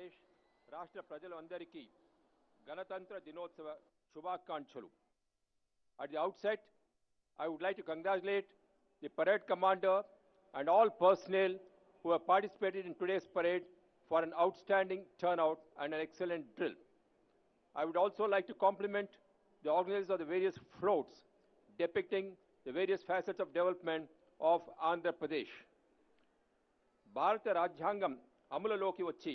Pradesh Rashtra Prajalu Andariki Ganatantra Dinotsava Shubhakankshalu. At the outset, I would like to congratulate the parade commander and all personnel who have participated in today's parade for an outstanding turnout and an excellent drill. I would also like to compliment the organizers of the various floats depicting the various facets of development of Andhra Pradesh. భారత రాజ్యాంగం అమలులోకి వచ్చి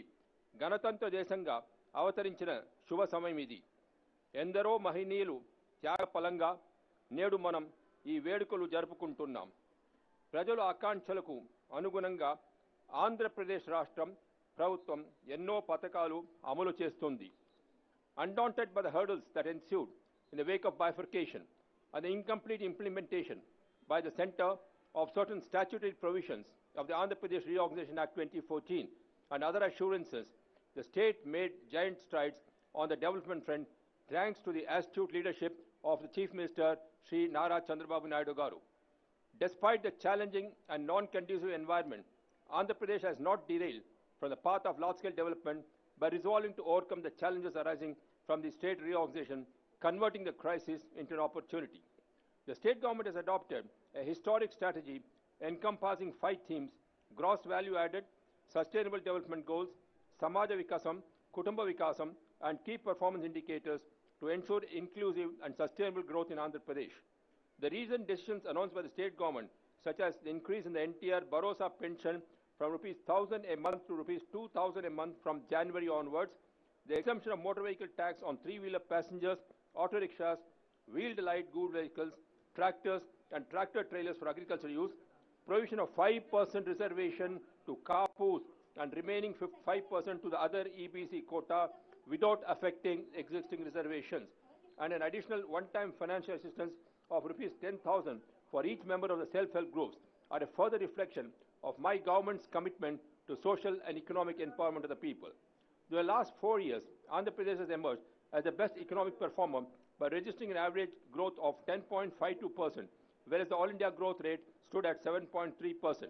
గణతంత్ర దేశంగా అవతరించిన శుభ సమయం ఇది. ఎందరో మహనీయులు త్యాగ ఫలంగా నేడు మనం ఈ వేడుకలు జరుపుకుంటున్నాం. ప్రజల ఆకాంక్షలకు అనుగుణంగా ఆంధ్రప్రదేశ్ రాష్ట్రం ప్రభుత్వం ఎన్నో పథకాలు అమలు చేస్తుంది. Undaunted by the hurdles that ensued in the wake of bifurcation and the incomplete implementation by the center of certain statutory provisions of the Andhra Pradesh Reorganization Act 2014 and other assurances, the state made giant strides on the development front thanks to the astute leadership of the Chief Minister Shri Nara Chandrababu Naidu Garu. Despite the challenging and non-conducive environment, Andhra Pradesh has not derailed from the path of large-scale development by resolving to overcome the challenges arising from the state reorganization, converting the crisis into an opportunity. The state government has adopted a historic strategy encompassing 5 themes: gross value added, sustainable development goals, Samaja Vikasam, Kutumba Vikasam, and key performance indicators to ensure inclusive and sustainable growth in Andhra Pradesh. The recent decisions announced by the state government, such as the increase in the NTR Bharosa pension from Rs 1,000 a month to Rs 2,000 a month from January onwards, the exemption of motor vehicle tax on 3-wheeler passengers, auto rickshaws, wheeled light goods vehicles, tractors and tractor trailers for agricultural use, provision of 5% reservation to carpoos and remaining 5% to the other EBC quota without affecting existing reservations, and an additional one-time financial assistance of Rs 10,000 for each member of the self-help groups are a further reflection of my government's commitment to social and economic empowerment of the people. During the last 4 years, Andhra Pradesh has emerged as the best economic performer by registering an average growth of 10.52%, whereas the all-India growth rate stood at 7.3%.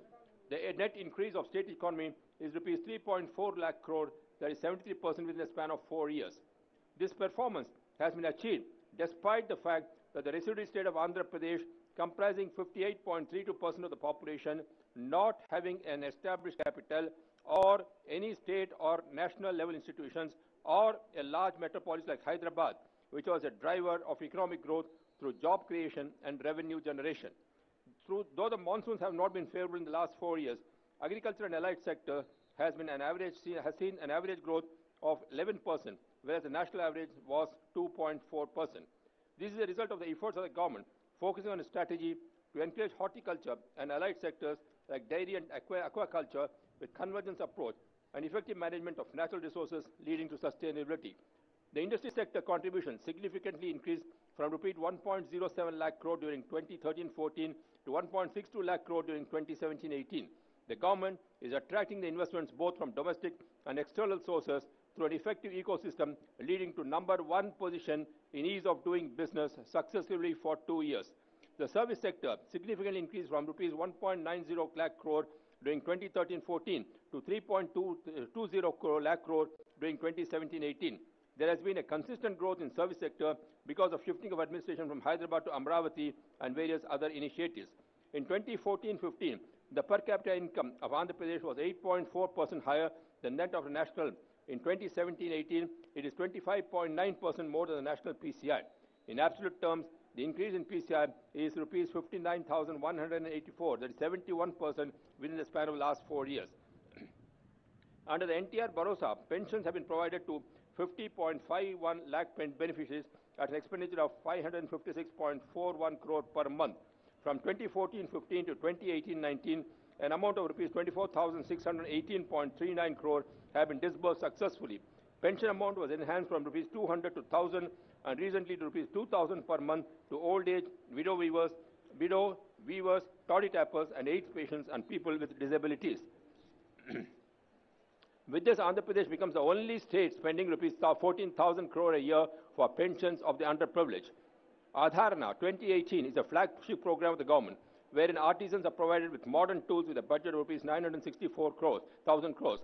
The net increase of state economy is Rs 3.4 lakh crore, that is 73% within a span of 4 years. This performance has been achieved despite the fact that the residuary state of Andhra Pradesh, comprising 58.32% of the population, not having an established capital or any state or national level institutions or a large metropolis like Hyderabad, which was a driver of economic growth through job creation and revenue generation. Though the monsoons have not been favorable in the last 4 years, agriculture and allied sector has seen an average growth of 11%, whereas the national average was 2.4%. This is a result of the efforts of the government focusing on a strategy to encourage horticulture and allied sectors like dairy and aquaculture with convergence approach and effective management of natural resources leading to sustainability. The industry sector contribution significantly increased from Rs 1.07 lakh crore during 2013-14 to 1.62 lakh crore during 2017-18. The government is attracting the investments both from domestic and external sources through an effective ecosystem leading to #1 position in ease of doing business successively for 2 years. The service sector significantly increased from Rs 1.90 lakh crore during 2013-14 to 3.20 lakh crore during 2017-18. There has been a consistent growth in service sector because of shifting of administration from Hyderabad to Amravati and various other initiatives. In 2014-15, the per capita income of Andhra Pradesh was 8.4% higher than that of the national. In 2017-18, it is 25.9% more than the national PCI. In absolute terms, the increase in PCI is Rs 59,184, that is 71% within the span of the last 4 years. Under the NTR Bharosa, pensions have been provided to 50.51 lakh beneficiaries at an expenditure of 556.41 crore per month. From 2014-15 to 2018-19, an amount of Rs 24,618.39 crore have been disbursed successfully. Pension amount was enhanced from Rs 200 to 1,000 and recently to Rs 2,000 per month to old age, widow weavers, toddy tappers and AIDS patients and people with disabilities. With this, Andhra Pradesh becomes the only state spending Rs 14,000 crore a year for pensions of the underprivileged. Adharana 2018 is a flagship program of the government, wherein artisans are provided with modern tools with a budget of Rs 964,000 crores.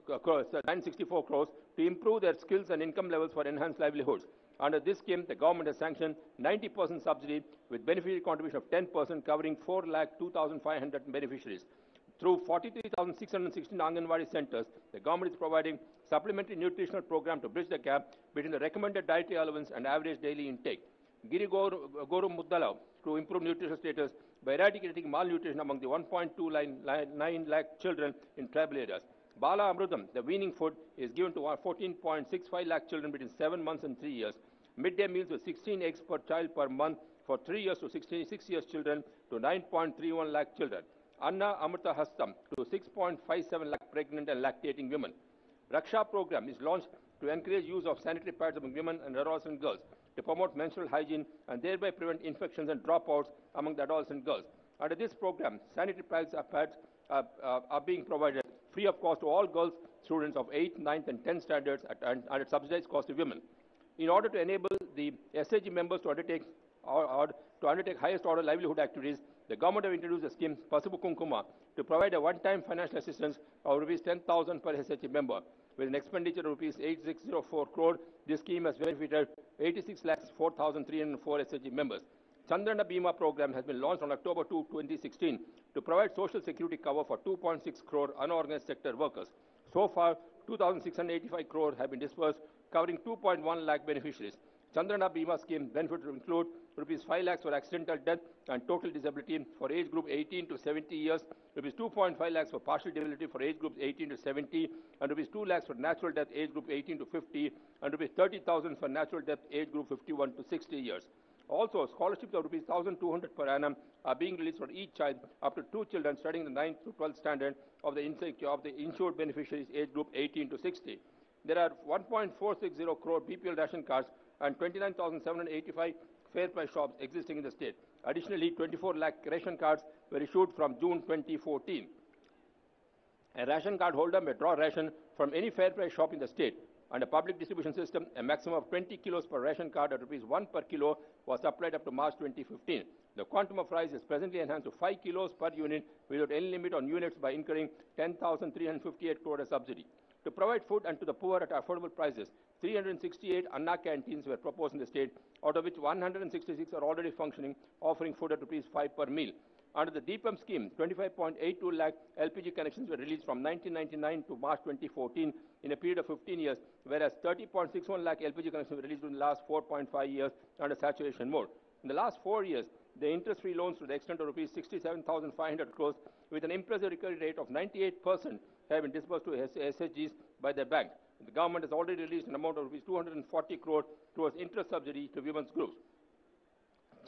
964 crores to improve their skills and income levels for enhanced livelihoods. Under this scheme, the government has sanctioned 90% subsidy with beneficiary contribution of 10% covering 4,02,500 beneficiaries. Through 43,616 Anganwadi centers, the government is providing supplementary nutritional program to bridge the gap between the recommended dietary allowance and average daily intake. Giri Goru Muddala to improve nutritional status by eradicating malnutrition among the 1.29 lakh children in tribal areas. Bala Amrutam, the weaning food, is given to 14.65 lakh children between 7 months and 3 years. Midday meals with 16 eggs per child per month for 3 years to 66 years children to 9.31 lakh children. Anna Amrita Hastam to 6.57 lakh pregnant and lactating women. Raksha program is launched to encourage use of sanitary pads among women and adolescent girls to promote menstrual hygiene and thereby prevent infections and dropouts among the adolescent girls. Under this program, sanitary pads are being provided free of cost to all girls students of 8th, 9th and 10th standards at subsidized cost to women. In order to enable the SAG members to undertake highest order livelihood activities, the government have introduced a scheme, Pasupu Kunkuma, to provide a one-time financial assistance of rupees 10,000 per SAG member. With an expenditure of rupees 8604 crore, this scheme has benefited 86,04,304 SAG members. Chandrana Bima program has been launched on October 2, 2016 to provide social security cover for 2.6 crore unorganized sector workers. So far, 2,685 crore have been disbursed, covering 2.1 lakh beneficiaries. Chandrana Bima scheme benefits will include rupees 5 lakhs for accidental death and total disability for age group 18 to 70 years, rupees 2.5 lakhs for partial disability for age groups 18 to 70, and rupees 2 lakhs for natural death age group 18 to 50, and rupees 30,000 for natural death age group 51 to 60 years. Also, scholarships of rupees 1,200 per annum are being released for each child up to 2 children studying the 9th to 12th standard of the insured beneficiaries age group 18 to 60. There are 1.460 crore BPL ration cards and 29,785 fair price shops existing in the state. Additionally, 24 lakh ration cards were issued from June 2014. A ration card holder may draw ration from any fair price shop in the state. Under public distribution system, a maximum of 20 kilos per ration card at rupees 1 per kilo was applied up to March 2015. The quantum of rice is presently enhanced to 5 kilos per unit without any limit on units by incurring 10,358 crore as subsidy. To provide food and to the poor at affordable prices, 368 Anna canteens were proposed in the state, out of which 166 are already functioning, offering food at rupees 5 per meal. Under the DPM scheme, 25.82 lakh LPG connections were released from 1999 to March 2014 in a period of 15 years, whereas 30.61 lakh LPG connections were released in the last 4.5 years under saturation mode. In the last 4 years, the interest-free loans to the extent of rupees 67,500 crores with an impressive recovery rate of 98% have been disbursed to SHGs by their bank. The government has already released an amount of rupees 240 crore towards interest subsidy to women's groups.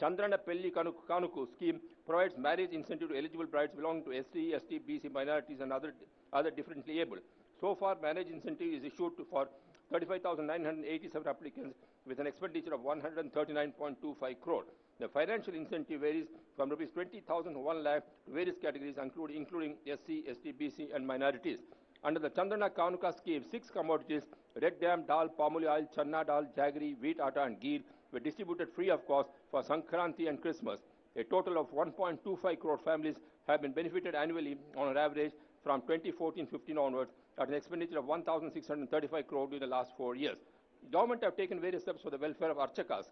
Chandrana Pelli Kanuku scheme provides marriage incentive to eligible brides belonging to SC, ST, BC minorities and other differently able. So far, marriage incentive is issued for 35,987 applicants with an expenditure of 139.25 crore. The financial incentive varies from rupees 20,000 to 1 lakh to various categories including SC, ST, BC and minorities. Under the Chandrana Kanuka scheme, 6 commodities, red gram, dal, palm oil, channa dal, jaggery, wheat atta and ghee were distributed free of cost for Sankranti and Christmas. A total of 1.25 crore families have been benefited annually on an average from 2014-15 onwards at an expenditure of 1,635 crore during the last 4 years. The government have taken various steps for the welfare of Archakas.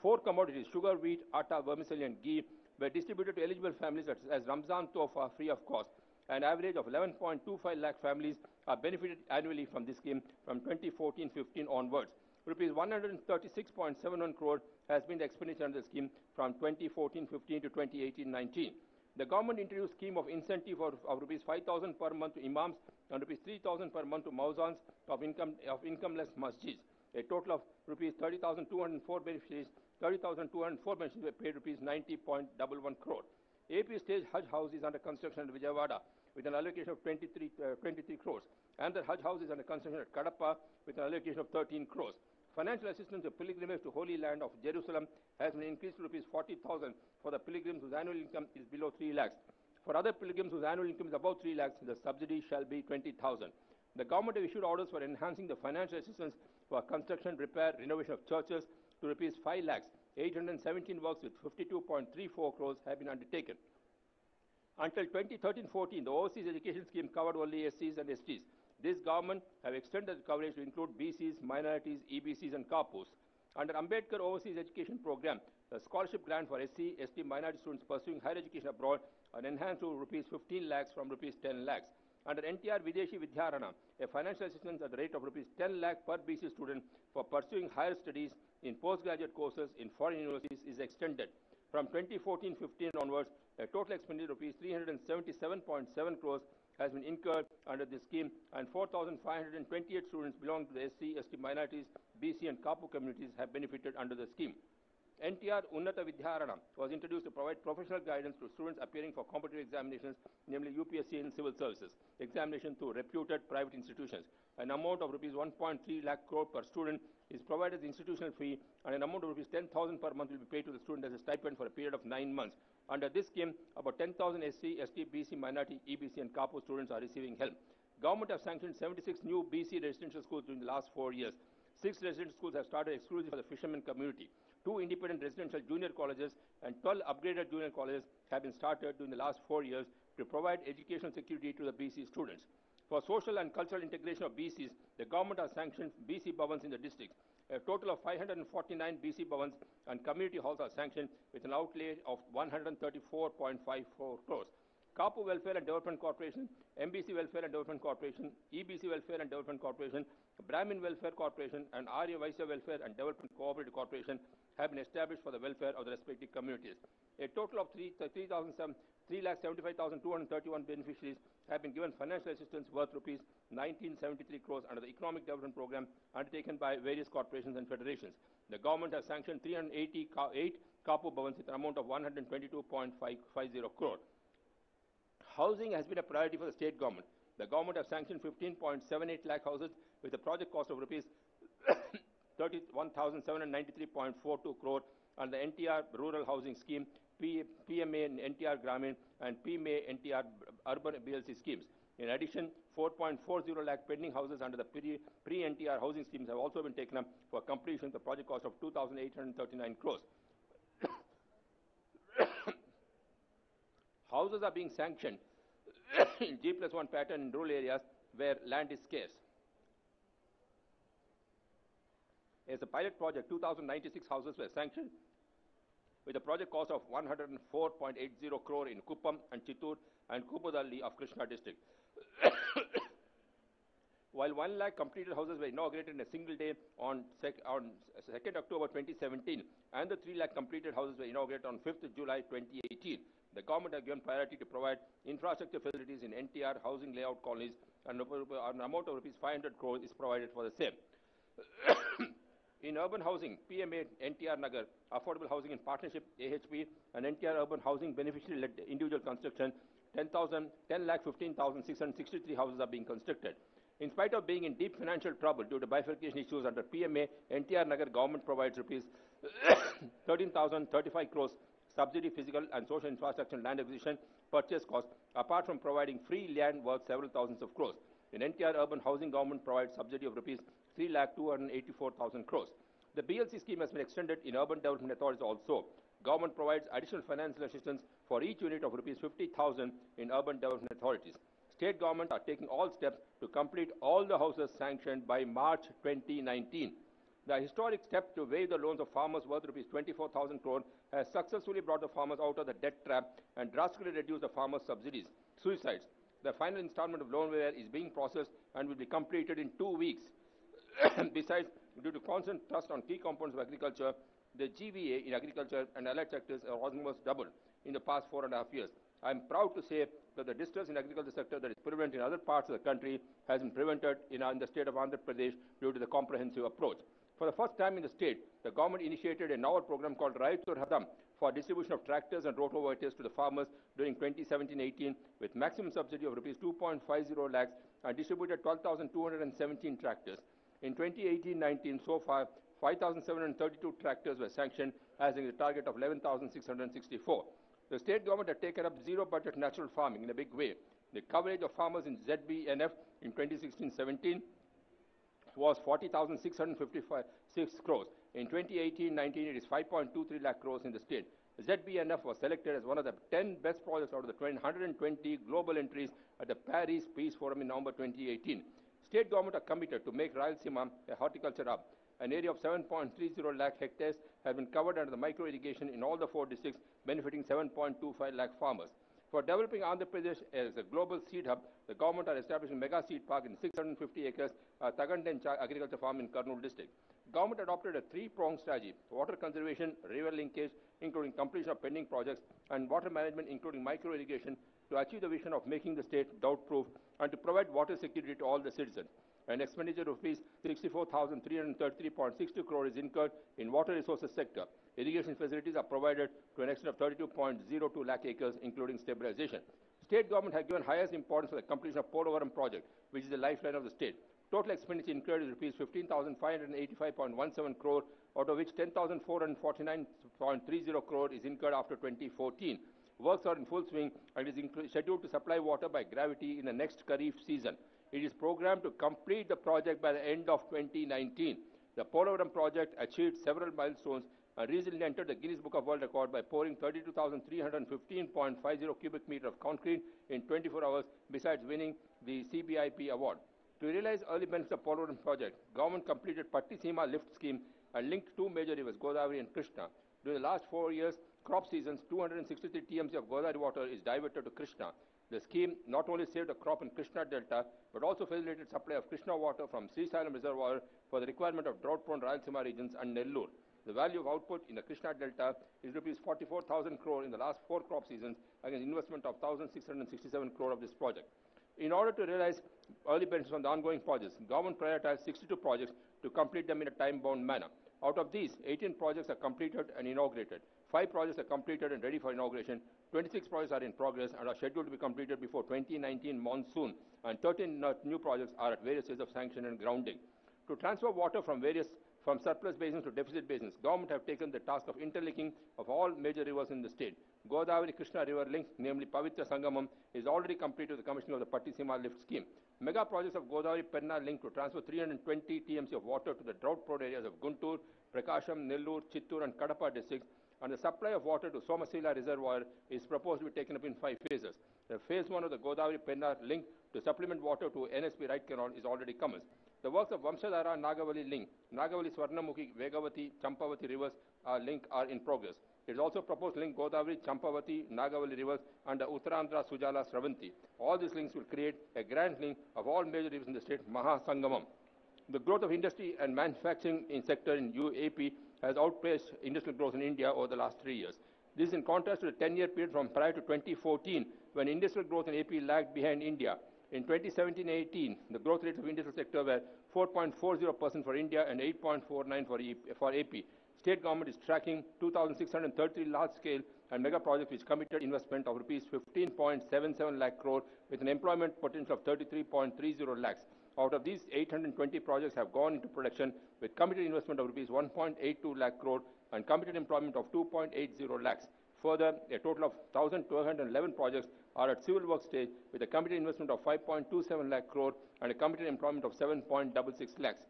4 commodities, sugar, wheat, atta, vermicelli and ghee were distributed to eligible families as Ramzan Tofa free of cost. An average of 11.25 lakh families are benefited annually from this scheme from 2014-15 onwards. Rupees 136.71 crore has been the expenditure under the scheme from 2014-15 to 2018-19. The government introduced a scheme of incentive of rupees 5,000 per month to imams and rupees 3,000 per month to mauzans of incomeless masjids. A total of rupees 30,204 beneficiaries, 30,204 beneficiaries were paid rupees 90.11 crore. AP State Hajj House is under construction at Vijayawada with an allocation of 23 crores. And the Hajj House is under construction at Kadapa with an allocation of 13 crores. Financial assistance to pilgrimage to Holy Land of Jerusalem has been increased to rupees 40,000 for the pilgrims whose annual income is below 3 lakhs. For other pilgrims whose annual income is above 3 lakhs, the subsidy shall be 20,000. The government have issued orders for enhancing the financial assistance for construction, repair, renovation of churches to rupees 5 lakhs. 817 works with 52.34 crores have been undertaken. Until 2013-14, the overseas education scheme covered only SCs and STs. This government have extended the coverage to include BCs, minorities, EBCs and Kapus. Under Ambedkar Overseas Education Program, the scholarship grant for SC, ST minority students pursuing higher education abroad are enhanced to rupees 15 lakhs from rupees 10 lakhs. Under NTR Videshi Vidyarana, a financial assistance at the rate of rupees 10 lakh per BC student for pursuing higher studies in postgraduate courses in foreign universities is extended. From 2014-15 onwards, a total expenditure of rupees 377.7 crores has been incurred under this scheme, and 4,528 students belonging to the SC, ST minorities, BC and Kapu communities have benefited under the scheme. NTR Unnata Vidyarana was introduced to provide professional guidance to students appearing for competitive examinations, namely UPSC and civil services, examination through reputed private institutions. An amount of rupees 1.3 lakh crore per student is provided as institutional fee, and an amount of rupees 10,000 per month will be paid to the student as a stipend for a period of 9 months. Under this scheme, about 10,000 SC, ST, BC, minority, EBC and Kapu students are receiving help. Government has sanctioned 76 new BC residential schools during the last 4 years. 6 residential schools have started exclusively for the fishermen community. 2 independent residential junior colleges and 12 upgraded junior colleges have been started during the last 4 years to provide educational security to the BC students. For social and cultural integration of BCs, the government has sanctioned BC Bhavans in the district. A total of 549 BC Bhavans and community halls are sanctioned with an outlay of 134.54 crores. Kapu Welfare and Development Corporation, MBC Welfare and Development Corporation, EBC Welfare and Development Corporation, Brahmin Welfare Corporation and Arya Vaisya Welfare and Development Cooperative Corporation have been established for the welfare of the respective communities. A total of 3,75,231 beneficiaries have been given financial assistance worth rupees 1973 crores under the Economic Development Program undertaken by various corporations and federations. The government has sanctioned 388 Kapu Bhavans with an amount of 122.550 crore. Housing has been a priority for the state government. The government has sanctioned 15.78 lakh houses with a project cost of rupees 31,793.42 crore under the NTR Rural Housing Scheme, PMA NTR Gramin and PMA NTR Urban BLC schemes. In addition, 4.40 lakh pending houses under the pre-NTR housing schemes have also been taken up for completion with a project cost of 2,839 crores. Houses are being sanctioned in G+1 pattern in rural areas where land is scarce. As a pilot project, 2,096 houses were sanctioned with a project cost of 104.80 crore in Kuppam and Chittur and Kupudalli of Krishna district. While 1 lakh completed houses were inaugurated in a single day on 2nd October 2017 and the 3 lakh completed houses were inaugurated on 5th July 2018, the government has given priority to provide infrastructure facilities in NTR housing layout colonies, and an amount of rupees 500 crore is provided for the same. In urban housing, PMA NTR Nagar, Affordable Housing in Partnership, AHP, and NTR Urban Housing Beneficiary-led Individual Construction, 10,15,663 houses are being constructed. In spite of being in deep financial trouble due to bifurcation issues under PMA, NTR Nagar government provides rupees 13,035 crores subsidy, physical and social infrastructure and land acquisition purchase cost, apart from providing free land worth several thousands of crores. In NTR Urban Housing, government provides subsidy of rupees 3,284,000 crores. The BLC scheme has been extended in urban development authorities also. Government provides additional financial assistance for each unit of rupees 50,000 in urban development authorities. State government are taking all steps to complete all the houses sanctioned by March 2019. The historic step to waive the loans of farmers worth rupees 24,000 crore has successfully brought the farmers out of the debt trap and drastically reduced the farmers' suicides. The final installment of loan waiver is being processed and will be completed in 2 weeks. Besides, due to constant thrust on key components of agriculture, the GVA in agriculture and allied sectors have almost doubled in the past 4.5 years. I am proud to say that the distress in the agriculture sector that is prevalent in other parts of the country has been prevented in the state of Andhra Pradesh due to the comprehensive approach. For the first time in the state, the government initiated a novel program called Raitur Hadam for distribution of tractors and rotovators to the farmers during 2017-18 with maximum subsidy of rupees 2.50 lakhs and distributed 12,217 tractors. In 2018-19, so far, 5,732 tractors were sanctioned, as in the target of 11,664. The state government had taken up zero-budget natural farming in a big way. The coverage of farmers in ZBNF in 2016-17 was 40,656 crores. In 2018-19, it is 5.23 lakh crores in the state. The ZBNF was selected as one of the 10 best projects out of the 120 global entries at the Paris Peace Forum in November 2018. State government are committed to make Rayalaseema a horticulture hub. An area of 7.30 lakh hectares has been covered under the micro irrigation in all the 4 districts, benefiting 7.25 lakh farmers. For developing Andhra Pradesh as a global seed hub, the government are establishing a mega seed park in 650 acres at Tagandencha Agriculture Farm in Kurnool district. Government adopted a three-pronged strategy: water conservation, river linkage, including completion of pending projects, and water management, including micro irrigation, to achieve the vision of making the state drought-proof and to provide water security to all the citizens. An expenditure of rupees 64,333.62 crore is incurred in water resources sector. Irrigation facilities are provided to an extent of 32.02 lakh acres, including stabilization. State government has given highest importance to the completion of Polavaram project, which is the lifeline of the state. Total expenditure incurred is rupees 15,585.17 crore, out of which 10,449.30 crore is incurred after 2014. Works are in full swing and is scheduled to supply water by gravity in the next Kharif season. It is programmed to complete the project by the end of 2019. The Polavaram project achieved several milestones and recently entered the Guinness Book of World Record by pouring 32,315.50 cubic meter of concrete in 24 hours, besides winning the CBIP award. To realize early benefits of Polavaram project, government completed Pattiseema lift scheme and linked two major rivers, Godavari and Krishna. During the last 4 years, crop seasons, 263 TMC of Godavari water is diverted to Krishna. The scheme not only saved the crop in Krishna Delta, but also facilitated supply of Krishna water from Srisalam Reservoir for the requirement of drought-prone Rayalaseema regions and Nellore. The value of output in the Krishna Delta is rupees 44,000 crore in the last 4 crop seasons, against investment of 1,667 crore of this project. In order to realize early benefits from the ongoing projects, government prioritized 62 projects to complete them in a time-bound manner. Out of these, 18 projects are completed and inaugurated. 5 projects are completed and ready for inauguration. 26 projects are in progress and are scheduled to be completed before 2019 monsoon, and 13 new projects are at various stages of sanction and grounding. To transfer water from surplus basins to deficit basins, government have taken the task of interlinking of all major rivers in the state. Godavari Krishna river link, namely Pavitra Sangamam, is already completed with the commissioning of the Pattiseema lift scheme. Mega projects of Godavari Penna link to transfer 320 TMC of water to the drought-prone areas of Guntur, Prakasham, Nellore, Chittur and Kadapa districts, and the supply of water to Somasila Reservoir is proposed to be taken up in 5 phases. The phase 1 of the Godavari Penna link to supplement water to NSP Right Canal is already commenced. The works of Vamshadhara Nagavali link, Nagavali Swarnamukhi, Vegavati, Champavati rivers link are in progress. It is also proposed to link Godavari, Champavati, Nagavali rivers and the Uttarandhra Sujala Sravanti. All these links will create a grand link of all major rivers in the state, Mahasangamam. The growth of industry and manufacturing sector in UAP has outpaced industrial growth in India over the last 3 years. This is in contrast to the 10-year period from prior to 2014, when industrial growth in AP lagged behind India. In 2017-18, the growth rates of industrial sector were 4.40% for India and 8.49% for AP. State government is tracking 2,633 large-scale and mega projects which committed investment of rupees 15.77 lakh crore with an employment potential of 33.30 lakhs. Out of these, 820 projects have gone into production with committed investment of rupees 1.82 lakh crore and committed employment of 2.80 lakhs. Further, a total of 1,211 projects are at civil work stage with a committed investment of 5.27 lakh crore and a committed employment of 7.66 lakhs.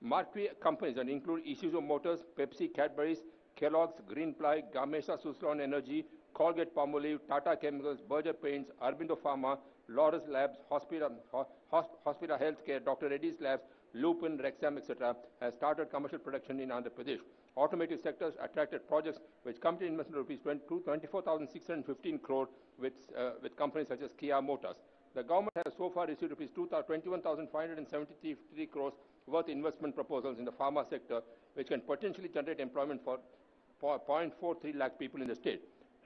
Marquee companies that include Isuzu Motors, Pepsi, Cadbury's, Kellogg's, Greenply, Gamesa Suzlon Energy, Colgate Palmolive, Tata Chemicals, Berger Paints, Aurobindo Pharma, Laurus Labs, Hospira Healthcare, Dr. Reddy's Labs, Lupin, Rexam, etc. has started commercial production in Andhra Pradesh. Automotive sectors attracted projects which committed investment of rupees 24,615 crore with companies such as Kia Motors. The government has so far received rupees 21,573 crores worth investment proposals in the pharma sector, which can potentially generate employment for 0.43 lakh people in the state.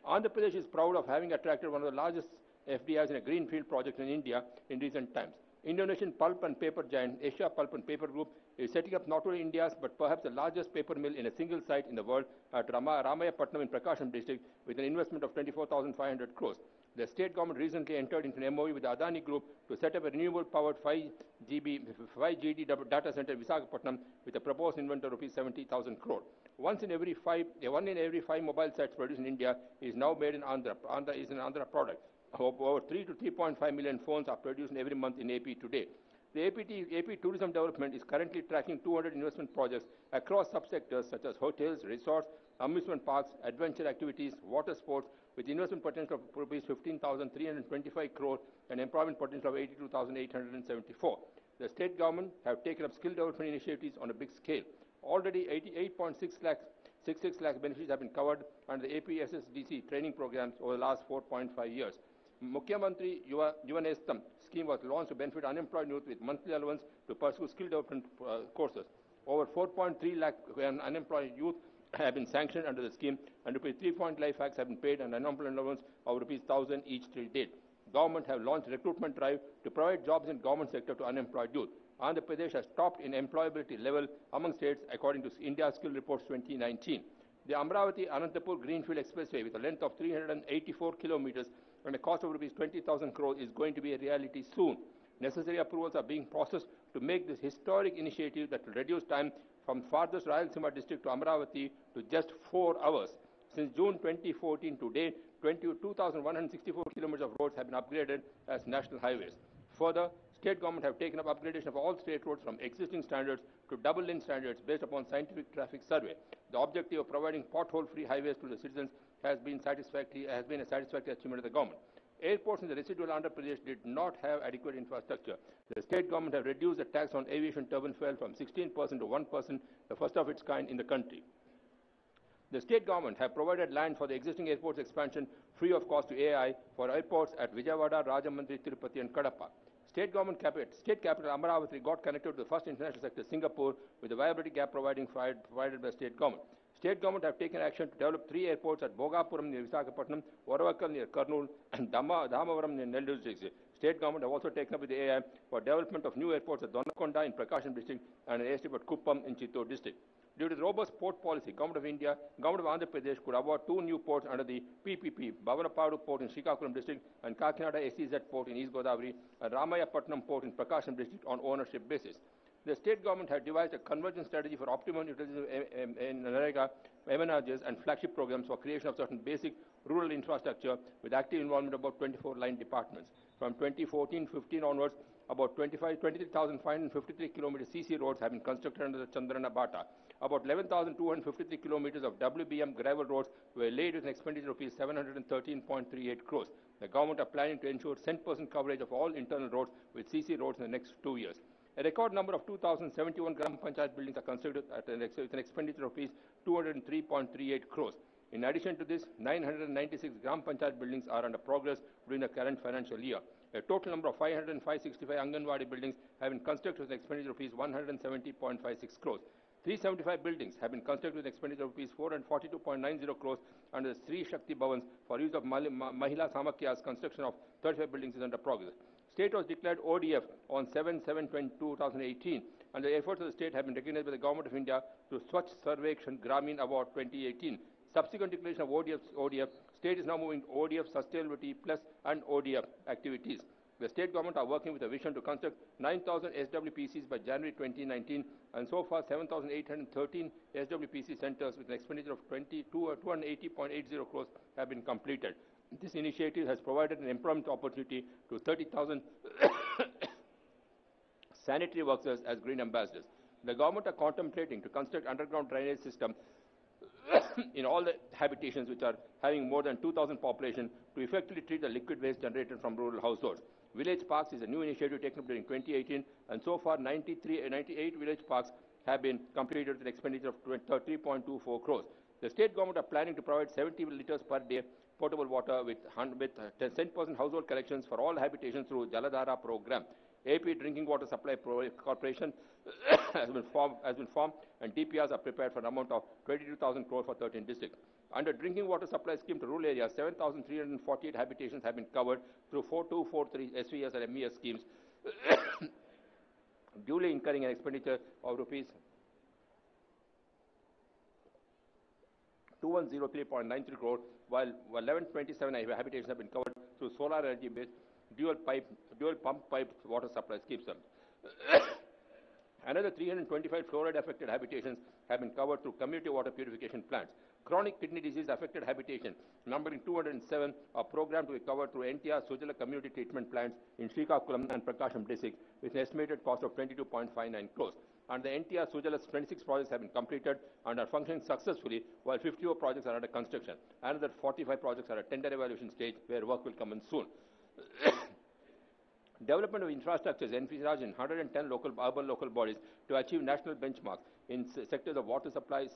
Andhra Pradesh is proud of having attracted one of the largest FDIs in a greenfield project in India in recent times. Indonesian pulp and paper giant Asia Pulp and Paper Group is setting up not only India's but perhaps the largest paper mill in a single site in the world at Ramayapatnam in Prakasham district with an investment of 24,500 crores. The state government recently entered into an MOU with the Adani Group to set up a renewable-powered 5GD data center in Visakhapatnam with a proposed investment of ₹70,000 crore. One in every five mobile sites produced in India is now made in Andhra. Andhra is an Andhra product. Over 3 to 3.5 million phones are produced every month in AP today. The AP Tourism Development is currently tracking 200 investment projects across subsectors such as hotels, resorts, amusement parks, adventure activities, water sports, with investment potential of rupees 15,325 crore and employment potential of 82,874. The state government have taken up skill development initiatives on a big scale. Already 88.66 lakh beneficiaries have been covered under the APSSDC training programs over the last 4.5 years. Mukhyamantri Yuvanestam scheme was launched to benefit unemployed youth with monthly allowance to pursue skill development courses. Over 4.3 lakh unemployed youth have been sanctioned under the scheme, and rupees 3.5 lakhs have been paid and unemployment allowance of rupees 1,000 each till date. Government have launched a recruitment drive to provide jobs in government sector to unemployed youth. Andhra Pradesh has topped in employability level among states according to India Skill Reports 2019. The Amravati-Anantapur Greenfield Expressway with a length of 384 kilometers and a cost of rupees 20,000 crores is going to be a reality soon. Necessary approvals are being processed to make this historic initiative that will reduce time from farthest Rayalaseema district to Amravati to just 4 hours. Since June 2014 to date, 22,164 kilometers of roads have been upgraded as national highways. Further, state government have taken up upgradation of all state roads from existing standards to double-lane standards based upon scientific traffic survey. The objective of providing pothole-free highways to the citizens has been a satisfactory achievement of the government. Airports in the residual Andhra Pradesh did not have adequate infrastructure. The state government have reduced the tax on aviation turbine fuel from 16% to 1%, the first of its kind in the country. The state government have provided land for the existing airports expansion free of cost to AI for airports at Vijayawada, Rajahmundry, Tirupati and Kadapa. State capital Amaravati got connected to the first international sector, Singapore, with the viability gap provided by state government. State government have taken action to develop 3 airports at Bhogapuram near Visakhapatnam, Varavakal near Kurnool and Dhamavaram near Nellore district. State government have also taken up with the AI for development of new airports at Donakonda in Prakasam district and an airstrip at Kuppam in Chittor district. Due to the robust port policy, Government of Andhra Pradesh could award 2 new ports under the PPP, Bavanapadu Port in Srikakulam district and Kakinada SEZ Port in East Godavari and Ramayapatnam Port in Prakasam district on ownership basis. The state government had devised a convergence strategy for optimum utilization in NREGA, MNRGs and flagship programs for creation of certain basic rural infrastructure with active involvement of about 24 line departments. From 2014-15 onwards, about 23,553 kilometers CC roads have been constructed under the Chandrana Bata. About 11,253 kilometers of WBM gravel roads were laid with an expenditure of rupees 713.38 crores. The government are planning to ensure 100% coverage of all internal roads with CC roads in the next 2 years. A record number of 2,071 Gram Panchayat buildings are constructed with an expenditure of rupees 203.38 crores. In addition to this, 996 Gram Panchayat buildings are under progress during the current financial year. A total number of 565 Anganwadi buildings have been constructed with an expenditure of rupees 170.56 crores. 375 buildings have been constructed with an expenditure of rupees 442.90 crores under the Sri Shakti Bhavans for use of Mahila Samakhya's. Construction of 35 buildings is under progress. State was declared ODF on 7/7/2018, and the efforts of the state have been recognized by the Government of India through Swachh Sarvekshan Gramin Award 2018. Subsequent declaration of ODF, state is now moving to ODF Sustainability Plus and ODF activities. The state government are working with a vision to construct 9,000 SWPCs by January 2019, and so far 7,813 SWPC centers with an expenditure of 280.80 crores have been completed. This initiative has provided an employment opportunity to 30,000 sanitary workers as green ambassadors. The government are contemplating to construct underground drainage system in all the habitations which are having more than 2,000 population to effectively treat the liquid waste generated from rural households. Village parks is a new initiative taken up during 2018, and so far 98 village parks have been completed with an expenditure of 3.24 crores. The state government are planning to provide 70 liters per day potable water with 10% household collections for all habitations through Jaladhara program. AP Drinking Water Supply Corporation has been formed, and DPRs are prepared for an amount of 22,000 crores for 13 districts. Under Drinking Water Supply Scheme to rural areas, 7,348 habitations have been covered through 4243 SVS and MES schemes, duly incurring an expenditure of rupees 2103.93 crore, while 1127 habitations have been covered through solar energy-based dual pump pipe water supply schemes. Another 325 fluoride-affected habitations have been covered through community water purification plants. Chronic kidney disease-affected habitation, numbering 207, are programmed to be covered through NTR Sujala community treatment plants in Srikakulam and Prakasam districts with an estimated cost of 22.59 crores. And the NTR Sujala's 26 projects have been completed and are functioning successfully, while 54 projects are under construction. Another 45 projects are at tender evaluation stage, where work will come in soon. Development of infrastructures envisaged in 110 urban local bodies to achieve national benchmarks in sectors of water supply,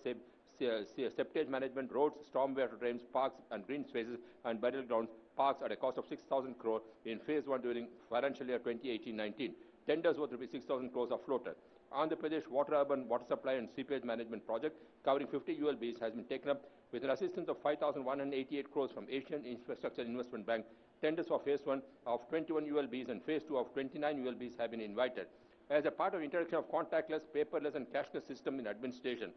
septage management, roads, stormwater drains, parks and green spaces and burial grounds, parks at a cost of 6,000 crore in phase 1 during financial year 2018-19. Tenders worth 6,000 crores are floated. Andhra Pradesh urban water supply and seepage management project covering 50 ULBs has been taken up with an assistance of 5,188 crores from Asian Infrastructure Investment Bank. Tenders for phase 1 of 21 ULBs and phase 2 of 29 ULBs have been invited. As a part of introduction of contactless, paperless and cashless system in administration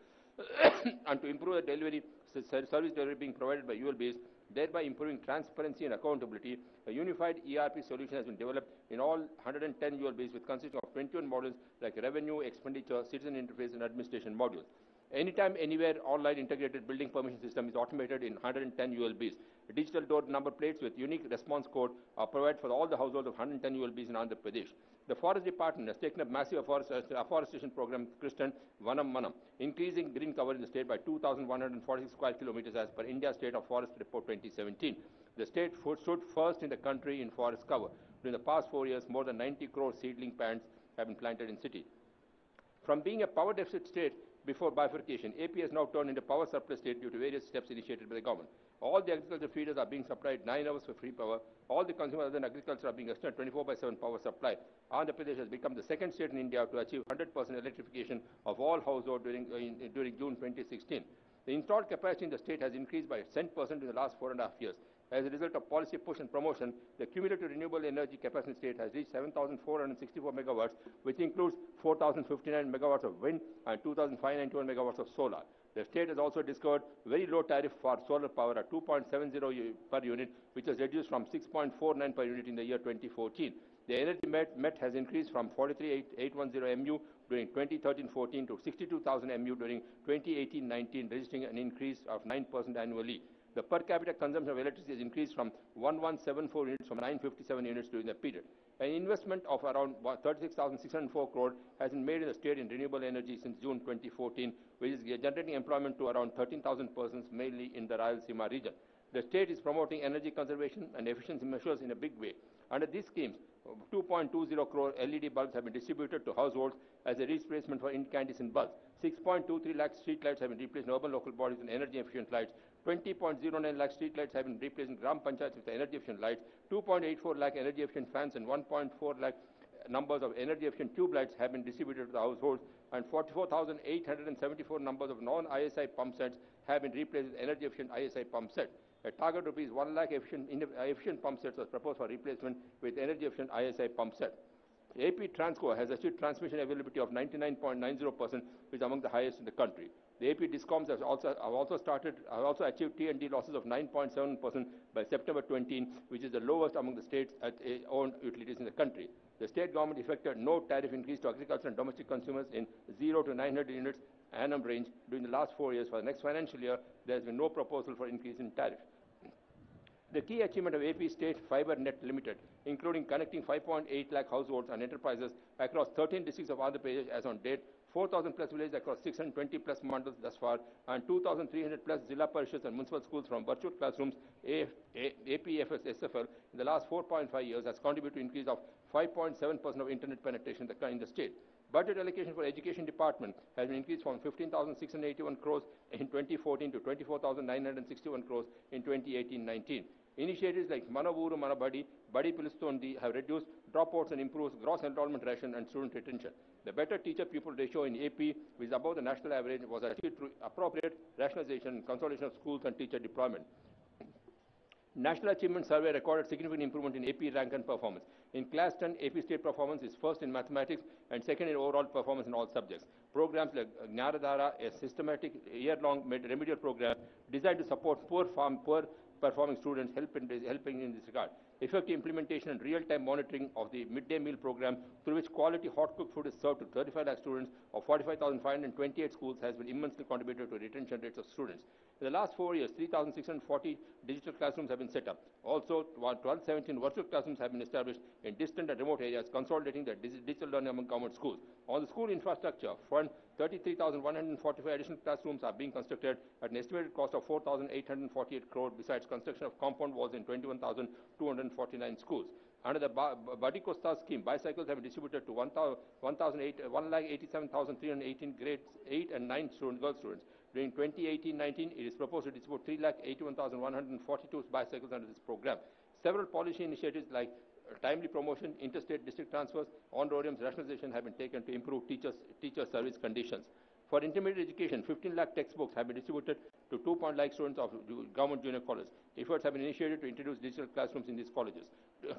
and to improve the service delivery being provided by ULBs, thereby improving transparency and accountability, a unified ERP solution has been developed in all 110 ULBs with consisting of 21 modules like revenue, expenditure, citizen interface and administration modules. Anytime, anywhere, online integrated building permission system is automated in 110 ULBs. Digital door number plates with unique response code are provided for all the households of 110 ULBs in Andhra Pradesh. The Forest Department has taken up massive afforestation program christened Vanam Manam, increasing green cover in the state by 2,146 square kilometers as per India State of Forest Report 2017. The state stood first in the country in forest cover. During the past 4 years, more than 90 crore seedling plants have been planted in city. From being a power deficit state before bifurcation, AP has now turned into power surplus state due to various steps initiated by the government. All the agriculture feeders are being supplied 9 hours for free power. All the consumers other than agriculture are being extended 24/7 power supply. Andhra Pradesh has become the second state in India to achieve 100% electrification of all households during June 2016. The installed capacity in the state has increased by 10% in the last 4.5 years. As a result of policy push and promotion, the cumulative renewable energy capacity in the state has reached 7,464 megawatts, which includes 4,059 megawatts of wind and 2,591 megawatts of solar. The state has also discovered very low tariff for solar power at 2.70 per unit, which was reduced from 6.49 per unit in the year 2014. The energy met has increased from 43,810 MU during 2013-14 to 62,000 MU during 2018-19, registering an increase of 9% annually. The per capita consumption of electricity has increased from 1174 units from 957 units during the period. An investment of around 36,604 crore has been made in the state in renewable energy since June 2014, which is generating employment to around 13,000 persons, mainly in the Rayalaseema region. The state is promoting energy conservation and efficiency measures in a big way. Under these schemes, 2.20 crore LED bulbs have been distributed to households as a replacement for incandescent bulbs. 6.23 lakh street lights have been replaced in urban local bodies with energy efficient lights. 20.09 lakh street lights have been replaced in gram panchayats with energy efficient lights. 2.84 lakh energy efficient fans and 1.4 lakh numbers of energy efficient tube lights have been distributed to the households, and 44,874 numbers of non-ISI pump sets have been replaced with energy efficient ISI pump sets. A target rupees 1 lakh efficient pump sets was proposed for replacement with energy efficient ISI pump set. AP Transco has achieved transmission availability of 99.90%, which is among the highest in the country. The AP Discoms have also achieved T&D losses of 9.7% by September 20, which is the lowest among the states owned utilities in the country. The state government effected no tariff increase to agriculture and domestic consumers in 0 to 900 units annum range during the last 4 years. For the next financial year, there has been no proposal for increase in tariff. The key achievement of AP State Fiber Net Limited, including connecting 5.8 lakh households and enterprises across 13 districts of Andhra Pradesh as on date, 4,000 plus villages across 620 plus mandals thus far, and 2,300 plus Zilla Parishads and municipal schools from virtual classrooms, APFS SFL, in the last 4.5 years has contributed to an increase of 5.7% of internet penetration in the state. Budget allocation for education department has been increased from 15,681 crores in 2014 to 24,961 crores in 2018-19. Initiatives like Manavuru Manabadi, Badi Pilustondi have reduced dropouts and improves gross enrollment ration and student retention. The better teacher-pupil ratio in AP, which is above the national average, was achieved through appropriate rationalization and consolidation of schools and teacher deployment. National Achievement Survey recorded significant improvement in AP rank and performance. In Class 10, AP State performance is first in mathematics and second in overall performance in all subjects. Programs like Gnanadhara, a systematic year-long remedial program designed to support poor performing students, helping in this regard. Effective implementation and real-time monitoring of the midday meal program, through which quality hot-cooked food is served to 35 lakh students of 45,528 schools, has been immensely contributed to retention rates of students. In the last 4 years, 3,640 digital classrooms have been set up. Also, 1,217 virtual classrooms have been established in distant and remote areas, consolidating the digital learning among government schools. On the school infrastructure front, 33,145 additional classrooms are being constructed at an estimated cost of 4,848 crore, besides construction of compound walls in 21,249 schools. Under the Badi Costa scheme, bicycles have been distributed to 1,87,318 grades 8 and 9 girl students. During 2018-19, it is proposed to distribute 3,81,142 bicycles under this program. Several policy initiatives like timely promotion, interstate district transfers, on-roadiums, rationalization have been taken to improve teacher service conditions. For intermediate education, 15 lakh textbooks have been distributed to 2 lakh students of government junior colleges. Efforts have been initiated to introduce digital classrooms in these colleges.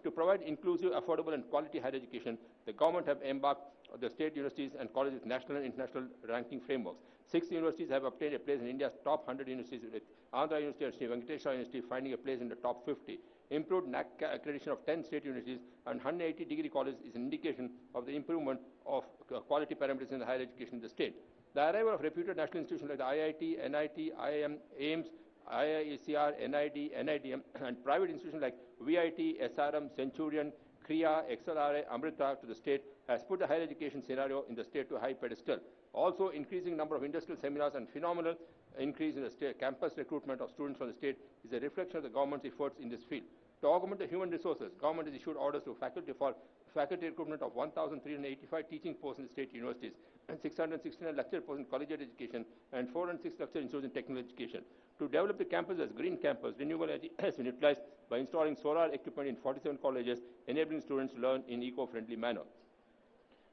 To provide inclusive, affordable and quality higher education, the government have embarked on the state universities and colleges national and international ranking frameworks. 6 universities have obtained a place in India's top 100 universities, with Andhra University and Sri Venkateswara University finding a place in the top 50. Improved NAC accreditation of 10 state universities and 180 degree colleges is an indication of the improvement of quality parameters in the higher education in the state. The arrival of reputed national institutions like the IIT, NIT, IIM, AIMS, IISCR, NID, NIDM, and private institutions like VIT, SRM, Centurion, Kriya, XLRA, Amrita to the state has put the higher education scenario in the state to a high pedestal. Also, increasing number of industrial seminars and phenomenal increase in the state campus recruitment of students from the state is a reflection of the government's efforts in this field. To augment the human resources, government has issued orders to faculty for faculty recruitment of 1,385 teaching posts in the state universities, and 669 lecture posts in collegiate education, and 406 lecture institutes in technical education. To develop the campus as green campus, renewable energy has been utilized by installing solar equipment in 47 colleges, enabling students to learn in eco-friendly manner.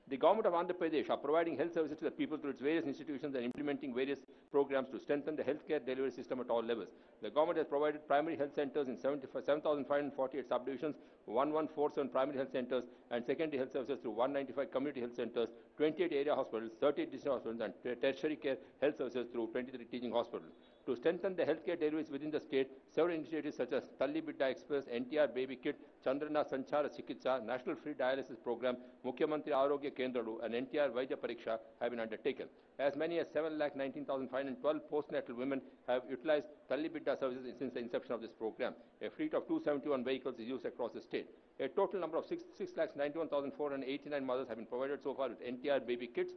The government of Andhra Pradesh are providing health services to the people through its various institutions and implementing various programs to strengthen the healthcare delivery system at all levels. The government has provided primary health centers in 7,548 subdivisions, 1,147 primary health centers, and secondary health services through 195 community health centers, 28 area hospitals, 38 district hospitals, and tertiary care health services through 23 teaching hospitals. To strengthen the healthcare deliveries within the state, several initiatives such as Talli Bidda Express, NTR Baby Kit, Chandrana Sanchara Chikitsa, National Free Dialysis Program, Mukhyamantri Arogya Kendralu, and NTR Vaidya Pariksha have been undertaken. As many as 7,19,512 postnatal women have utilized Talli Bidda services since the inception of this program. A fleet of 271 vehicles is used across the state. A total number of 6,91,489 mothers have been provided so far with NTR Baby Kits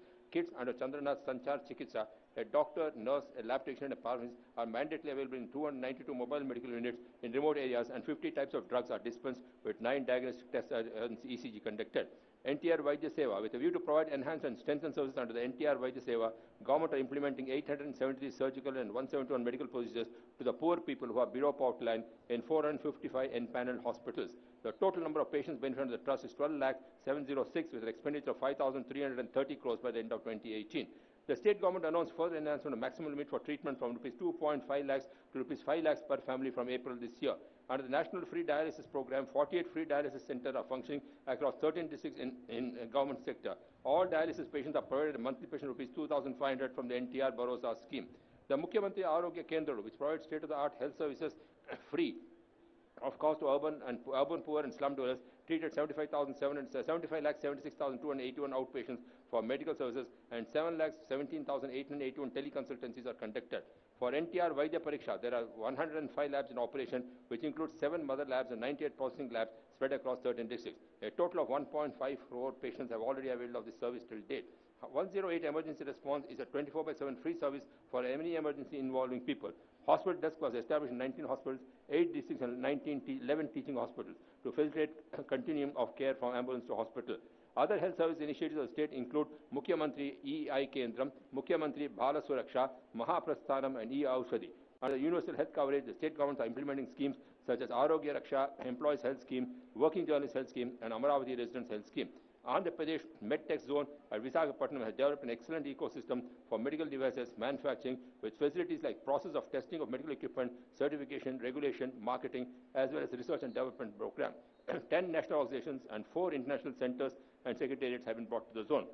under Chandranath Sanchar Chikitsa. A doctor, nurse, a lab technician, and a pharmacist are mandatorily available in 292 mobile medical units in remote areas, and 50 types of drugs are dispensed, with 9 diagnostic tests and ECG conducted. NTR Vaidya Seva, with a view to provide enhanced and strengthened services under the NTR Vaidya Seva, government are implementing 873 surgical and 171 medical procedures to the poor people who are below poverty line in 455 empaneled hospitals. The total number of patients benefiting from the trust is 12,706, with an expenditure of 5,330 crores by the end of 2018. The state government announced further enhancement of maximum limit for treatment from Rs 2.5 lakhs to Rs 5 lakhs per family from April this year. Under the National Free Dialysis Program, 48 free dialysis centers are functioning across 13 districts in government sector. All dialysis patients are provided a monthly patient Rs 2,500 from the NTR Bharosa scheme. The Mukhyamantri Arogya Kendralu, which provides state-of-the-art health services free of cost to urban poor and slum dwellers, treated 75,76,281 outpatients for medical services, and 7,17,881 teleconsultancies are conducted. For NTR Vaidya Pariksha, there are 105 labs in operation, which includes 7 mother labs and 98 processing labs spread across 13 districts. A total of 1.5 crore patients have already availed of this service till date. 108 emergency response is a 24/7 free service for any emergency involving people. Hospital desk was established in 19 hospitals, 8 districts and 11 teaching hospitals to facilitate a continuum of care from ambulance to hospital. Other health service initiatives of the state include Mukhyamantri EI Kendram, Mukhyamantri Bhala Suraksha, Mahaprasthanam and E-Aushadhi. Under universal health coverage, the state governments are implementing schemes such as Arogya Raksha, Employees Health Scheme, Working Journalists Health Scheme, and Amaravati Residents Health Scheme. Andhra Pradesh MedTech Zone at Visakhapatnam has developed an excellent ecosystem for medical devices manufacturing, with facilities like process of testing of medical equipment, certification, regulation, marketing, as well as research and development program. 10 national organizations and 4 international centers and secretariats have been brought to the zone.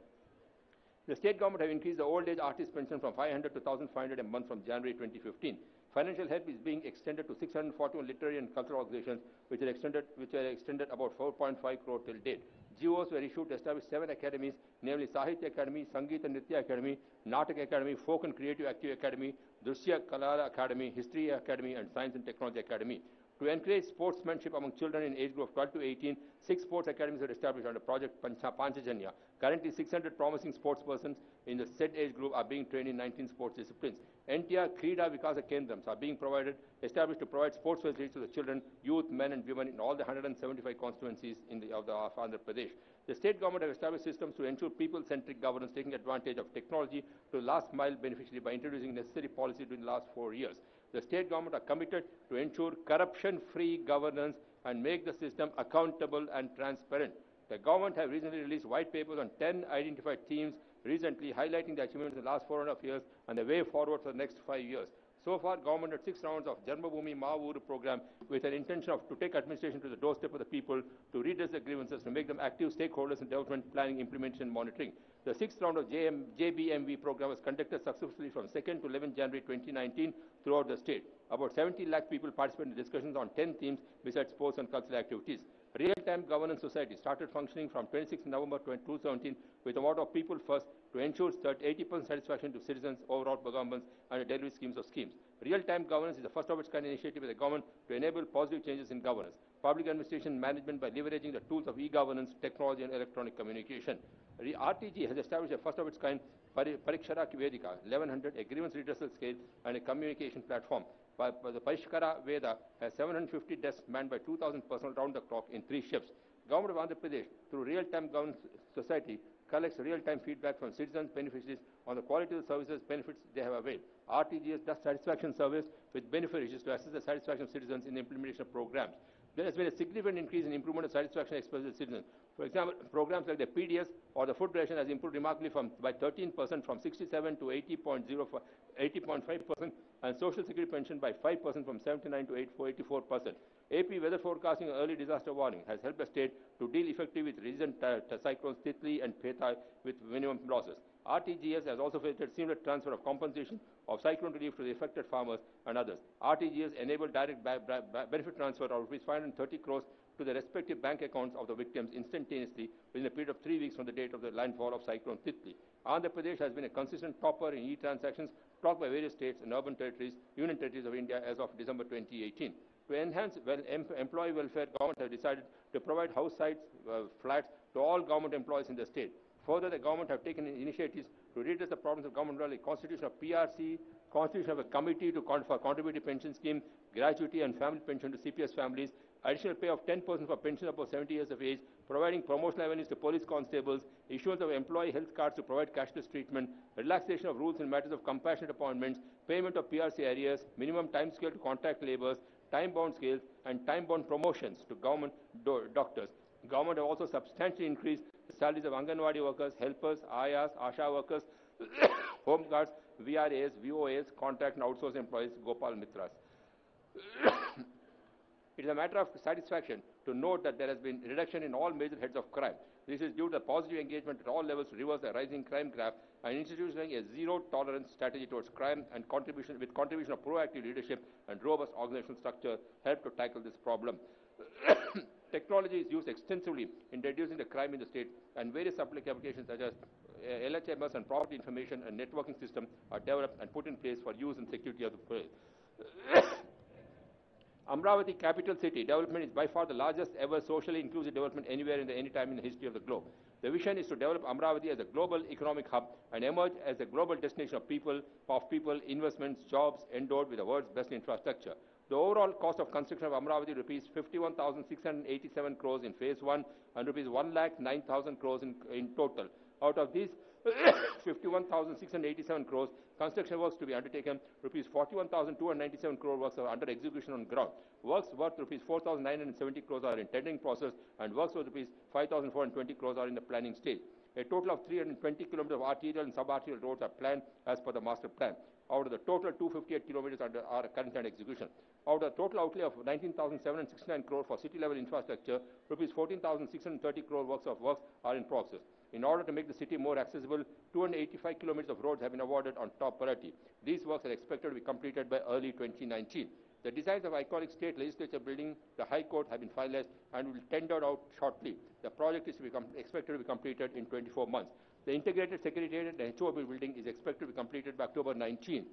The state government have increased the old age artist pension from 500 to 1,500 a month from January 2015. Financial help is being extended to 641 literary and cultural organizations, which are extended about 4.5 crore till date. GOs were issued to establish 7 academies, namely Sahitya Academy, Sangeet and Nritya Academy, Natak Academy, Folk and Creative Active Academy, Drishya Kala Academy, History Academy, and Science and Technology Academy. To encourage sportsmanship among children in age group of 12 to 18, 6 sports academies were established under Project Panchajanya. Currently, 600 promising sportspersons in the said age group are being trained in 19 sports disciplines. NTR Krida Vikasa Kendrams are being established to provide sports facilities to the children, youth, men and women in all the 175 constituencies of Andhra Pradesh. The state government has established systems to ensure people-centric governance, taking advantage of technology to last mile beneficiary by introducing necessary policy during the last 4 years. The state government are committed to ensure corruption-free governance and make the system accountable and transparent. The government have recently released white papers on 10 identified themes recently, highlighting the achievements in the last 4.5 years and the way forward for the next 5 years. So far, government had 6 rounds of Janmabhoomi Maa Uru program with an intention to take administration to the doorstep of the people, to redress their grievances, to make them active stakeholders in development, planning, implementation, and monitoring. The 6th round of JBMV program was conducted successfully from 2nd to 11th January 2019 throughout the state. About 70 lakh people participated in discussions on 10 themes besides sports and cultural activities. Real-time Governance Society started functioning from 26 November 2017 with a motto of people first to ensure 80% satisfaction to citizens, overall governments and delivery schemes of schemes. Real-time governance is the first of its kind initiative of the government to enable positive changes in governance, public administration management by leveraging the tools of e-governance, technology and electronic communication. RTG has established a first of its kind Parikshara Vedika 1100, a grievance redressal scale and a communication platform. The Parishkara Veda has 750 desks manned by 2,000 personnel round the clock in 3 shifts. Government of Andhra Pradesh, through Real-Time Governance Society, collects real-time feedback from citizens, beneficiaries on the quality of the services, benefits they have availed. RTGS does satisfaction surveys with beneficiaries to assess the satisfaction of citizens in the implementation of programs. There has been a significant increase in improvement of satisfaction expressed by citizens. For example, programs like the PDS or the food ration has improved remarkably by 13% from 67 to 80.5%, and social security pension by 5% from 79 to 84%. AP weather forecasting and early disaster warning has helped the state to deal effectively with recent cyclones Titli and Petai with minimum losses. RTGS has also facilitated seamless transfer of compensation of cyclone relief to the affected farmers and others. RTGS enabled direct benefit transfer of Rs 530 crores to the respective bank accounts of the victims instantaneously within a period of 3 weeks from the date of the landfall of cyclone Titli. Andhra Pradesh has been a consistent topper in e-transactions clocked by various states and urban territories, union territories of India as of December 2018. To enhance employee welfare, government has decided to provide house sites, flats to all government employees in the state. Further, the government have taken initiatives to redress the problems of government role, constitution of PRC, constitution of a committee for contributory pension scheme, gratuity and family pension to CPS families, additional pay of 10% for pension above 70 years of age, providing promotional avenues to police constables, issuance of employee health cards to provide cashless treatment, relaxation of rules in matters of compassionate appointments, payment of PRC arrears, minimum time scale to contract labours, time-bound scales, and time-bound promotions to government doctors. Government have also substantially increased the salaries of Anganwadi workers, helpers, Ayas, Asha workers, home guards, VRAs, VOAs, contract and outsourced employees, Gopal Mitras. It is a matter of satisfaction to note that there has been reduction in all major heads of crime. This is due to the positive engagement at all levels to reverse the rising crime graph and institutionalizing a zero-tolerance strategy towards crime and contribution of proactive leadership and robust organizational structure help to tackle this problem. Technology is used extensively in reducing the crime in the state, and various applications such as LHMS and property information and networking system are developed and put in place for use and security of the police. Amravati capital city development is by far the largest ever socially inclusive development anywhere in any time in the history of the globe. The vision is to develop Amravati as a global economic hub and emerge as a global destination of people, investments, jobs, endowed with the world's best infrastructure. The overall cost of construction of Amravati rupees 51,687 crores in phase 1 and rupees 1,09,000 crores in total. Out of these 51,687 crores, construction works to be undertaken, rupees 41,297 crore works are under execution on ground. Works worth rupees 4,970 crores are in tendering process, and works worth rupees 5,420 crores are in the planning stage. A total of 320 kilometers of arterial and sub-arterial roads are planned as per the master plan. Out of the total, 258 kilometers are currently under execution. Out of the total outlay of 19,769 crore for city-level infrastructure, rupees 14,630 crore works are in process. In order to make the city more accessible, 285 kilometers of roads have been awarded on top priority. These works are expected to be completed by early 2019. The designs of iconic state legislature building, the High Court, have been finalized and will be tendered out shortly. The project is expected to be completed in 24 months. The integrated secretariat and HOB building is expected to be completed by October 19.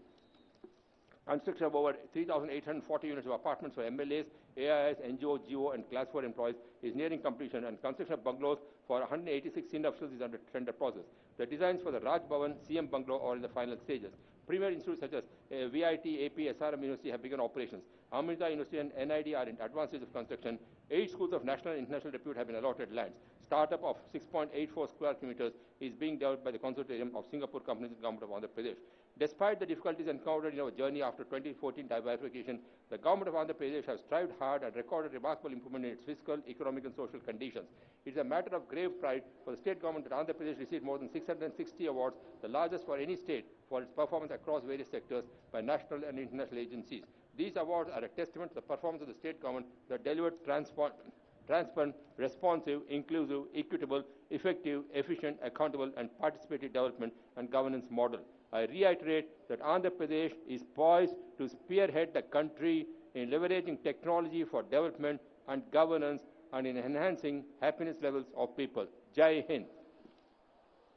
Construction of over 3,840 units of apartments for MLAs, AIS, NGO, GO, and Class 4 employees is nearing completion, and construction of bungalows for 186 senior officials is under tender process. The designs for the Raj Bhavan, CM bungalow are in the final stages. Premier institutes such as VIT, AP, SRM University have begun operations. Amrita University and NID are in advanced stage of construction. 8 schools of national and international repute have been allotted lands. Startup of 6.84 square kilometers is being developed by the consortium of Singapore companies and government of Andhra Pradesh. Despite the difficulties encountered in our journey after 2014 diversification, the government of Andhra Pradesh has strived hard and recorded remarkable improvement in its fiscal, economic and social conditions. It is a matter of grave pride for the state government that Andhra Pradesh received more than 660 awards, the largest for any state, for its performance across various sectors by national and international agencies. These awards are a testament to the performance of the state government that delivered transparent, responsive, inclusive, equitable, effective, efficient, accountable and participatory development and governance model. I reiterate that Andhra Pradesh is poised to spearhead the country in leveraging technology for development and governance and in enhancing happiness levels of people. Jai Hind.